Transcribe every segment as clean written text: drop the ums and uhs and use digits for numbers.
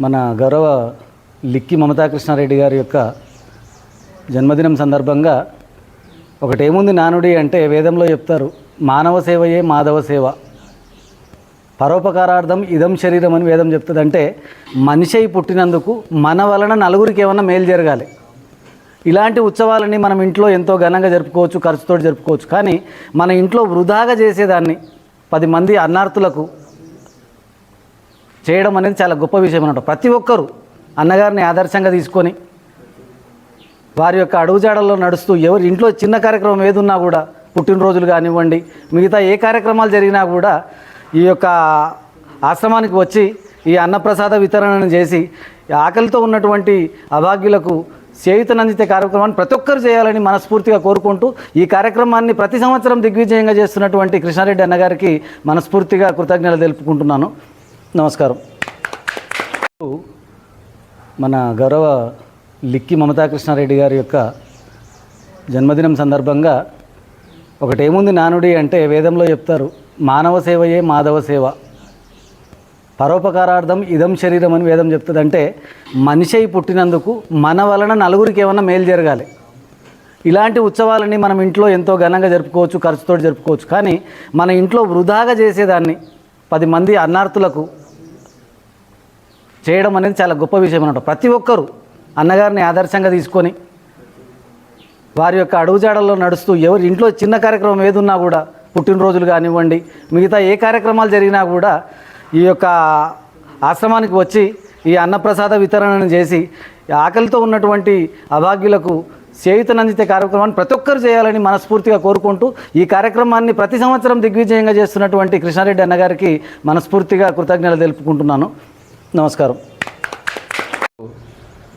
మన గౌరవ లిక్కి మమతా కృష్ణారెడ్డి గారి యొక్క జన్మదినం సందర్భంగా ఒకటేముంది నానుడి అంటే వేదంలో చెప్తారు, మానవ సేవయే మాధవ సేవ, పరోపకారార్థం ఇదం శరీరం అని వేదం చెప్తుంది. అంటే మనిషి పుట్టినందుకు మన వలన నలుగురికి ఏమన్నా మేలు జరగాలి. ఇలాంటి ఉత్సవాలని మనం ఇంట్లో ఎంతో ఘనంగా జరుపుకోవచ్చు, ఖర్చుతో జరుపుకోవచ్చు. కానీ మన ఇంట్లో వృధాగా చేసేదాన్ని 10 మంది అన్నార్థులకు చేయడం అనేది చాలా గొప్ప విషయం అన్నమాట. ప్రతి ఒక్కరూ అన్నగారిని ఆదర్శంగా తీసుకొని వారి యొక్క అడుగుజాడల్లో నడుస్తూ ఎవరి ఇంట్లో చిన్న కార్యక్రమం ఏదున్నా కూడా, పుట్టినరోజులు కానివ్వండి, మిగతా ఏ కార్యక్రమాలు జరిగినా కూడా ఈ యొక్క ఆశ్రమానికి వచ్చి ఈ అన్నప్రసాద వితరణను చేసి ఆకలితో ఉన్నటువంటి అభాగ్యులకు చేయూతనందించే కార్యక్రమాన్ని ప్రతి ఒక్కరు చేయాలని మనస్ఫూర్తిగా కోరుకుంటూ ఈ కార్యక్రమాన్ని ప్రతి సంవత్సరం దిగ్విజయంగా చేస్తున్నటువంటి కృష్ణారెడ్డి అన్నగారికి మనస్ఫూర్తిగా కృతజ్ఞతలు తెలుపుకుంటున్నాను. నమస్కారం. మన గౌరవ లిక్కి మమతా కృష్ణారెడ్డి గారి యొక్క జన్మదినం సందర్భంగా ఒకటేముంది నానుడి అంటే వేదంలో చెప్తారు, మానవ సేవయే మాధవ సేవ, పరోపకారార్థం ఇదం శరీరం అని వేదం చెప్తుంది. అంటే మనిషి పుట్టినందుకు మన వలన నలుగురికి ఏమన్నా మేలు జరగాలి. ఇలాంటి ఉత్సవాలని మనం ఇంట్లో ఎంతో ఘనంగా జరుపుకోవచ్చు, ఖర్చుతో జరుపుకోవచ్చు. కానీ మన ఇంట్లో వృధాగా చేసేదాన్ని 10 మంది అన్నార్థులకు చేయడం అనేది చాలా గొప్ప విషయం అన్నమాట. ప్రతి ఒక్కరూ అన్నగారిని ఆదర్శంగా తీసుకొని వారి యొక్క అడుగుజాడల్లో నడుస్తూ ఎవరి ఇంట్లో చిన్న కార్యక్రమం ఏదున్నా కూడా, పుట్టినరోజులు కానివ్వండి, మిగతా ఏ కార్యక్రమాలు జరిగినా కూడా ఈ యొక్క ఆశ్రమానికి వచ్చి ఈ అన్నప్రసాద వితరణను చేసి ఆకలితో ఉన్నటువంటి అభాగ్యులకు చేయూతనందించే కార్యక్రమాన్ని ప్రతి ఒక్కరు చేయాలని మనస్ఫూర్తిగా కోరుకుంటూ ఈ కార్యక్రమాన్ని ప్రతి సంవత్సరం దిగ్విజయంగా చేస్తున్నటువంటి కృష్ణారెడ్డి అన్నగారికి మనస్ఫూర్తిగా కృతజ్ఞతలు తెలుపుకుంటున్నాను. నమస్కారం.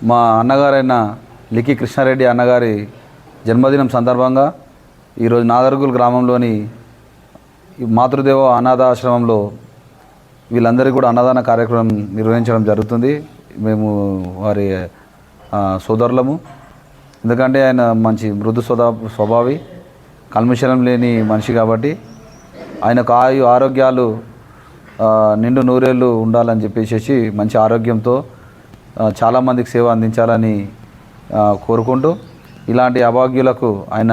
మా అన్నగారైన లిక్కి కృష్ణారెడ్డి అన్నగారి జన్మదినం సందర్భంగా ఈరోజు నాదర్గుల్ గ్రామంలోని మాతృదేవ అనాథాశ్రమంలో వీళ్ళందరికీ కూడా అన్నదాన కార్యక్రమం నిర్వహించడం జరుగుతుంది. మేము వారి సోదరులము. ఎందుకంటే ఆయన మంచి మృదు స్వభావి, కల్మషం లేని మనిషి కాబట్టి ఆయనకు ఆరోగ్యాలు నిండు నూరేళ్ళు ఉండాలని చెప్పేసి మంచి ఆరోగ్యంతో చాలామందికి సేవ అందించాలని కోరుకుంటూ ఇలాంటి అభాగ్యులకు ఆయన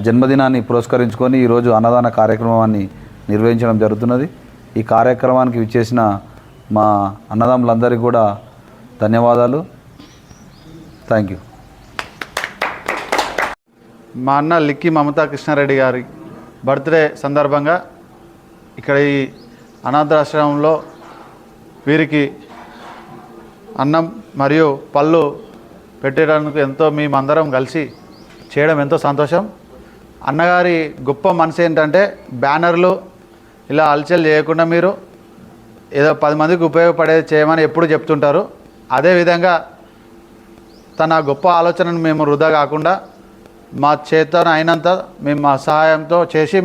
జన్మదినాన్ని పురస్కరించుకొని ఈరోజు అన్నదాన కార్యక్రమాన్ని నిర్వహించడం జరుగుతున్నది. ఈ కార్యక్రమానికి విచ్చేసిన మా అన్నదమ్ములందరికీ కూడా ధన్యవాదాలు. Thank you. మా అన్న లిక్కి మమతా కృష్ణారెడ్డి గారి బర్త్డే సందర్భంగా ఇక్కడ ఈ అనాథాశ్రమంలో వీరికి అన్నం మరియు పళ్ళు పెట్టడానికి ఎంతో మేమందరం కలిసి చేయడం ఎంతో సంతోషం. అన్నగారి గొప్ప మనసు ఏంటంటే బ్యానర్లు ఇలా హల్చల్ చేయకుండా మీరు ఏదో 10 మందికి ఉపయోగపడేది చేయమని ఎప్పుడు చెప్తుంటారు. అదేవిధంగా తన గొప్ప ఆలోచనను మేము వృధా కాకుండా మా చేతన అయినంత మేము మా సహాయంతో చేసి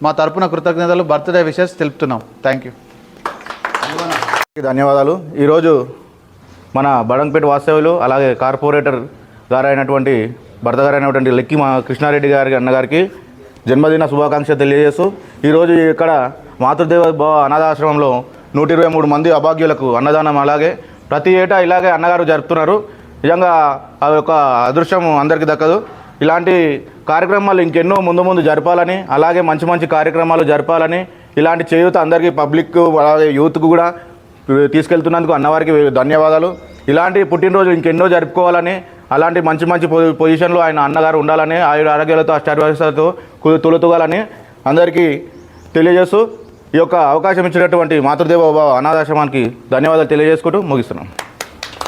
మా తరపున కృతజ్ఞతలు, బర్త్డే విషెస్ తెలుపుతున్నాం. Thank you. ధన్యవాదాలు. ఈరోజు మన బడంగపేట వాస్తవ్యులు అలాగే కార్పొరేటర్ గారైనటువంటి భర్త గారైనటువంటి లిక్కి కృష్ణారెడ్డి గారి అన్నగారికి జన్మదిన శుభాకాంక్షలు తెలియజేస్తూ ఈరోజు ఇక్కడ మాతృదేవ అనాథాశ్రమంలో 123 మంది అభాగ్యులకు అన్నదానం, అలాగే ప్రతి ఏటా ఇలాగే అన్నగారు జరుపుతున్నారు. నిజంగా ఆ యొక్క అదృష్టం అందరికీ దక్కదు. ఇలాంటి కార్యక్రమాలు ఇంకెన్నో ముందు జరపాలని, అలాగే మంచి కార్యక్రమాలు జరపాలని, ఇలాంటి చేయూత అందరికీ పబ్లిక్ అలాగే యూత్కు కూడా తీసుకెళ్తున్నందుకు అన్నవారికి ధన్యవాదాలు. ఇలాంటి పుట్టినరోజు ఇంకెన్నో జరుపుకోవాలని, అలాంటి మంచి పొజిషన్లో ఆయన అన్నగారు ఉండాలని, ఆరోగ్యాలతో అష్టారోగ్యాలతో తులతూగాలని అందరికీ తెలియజేస్తూ ఈ యొక్క అవకాశం ఇచ్చినటువంటి మాతృదేవ అనాథాశ్రమానికి ధన్యవాదాలు తెలియజేసుకుంటూ ముగిస్తున్నాం.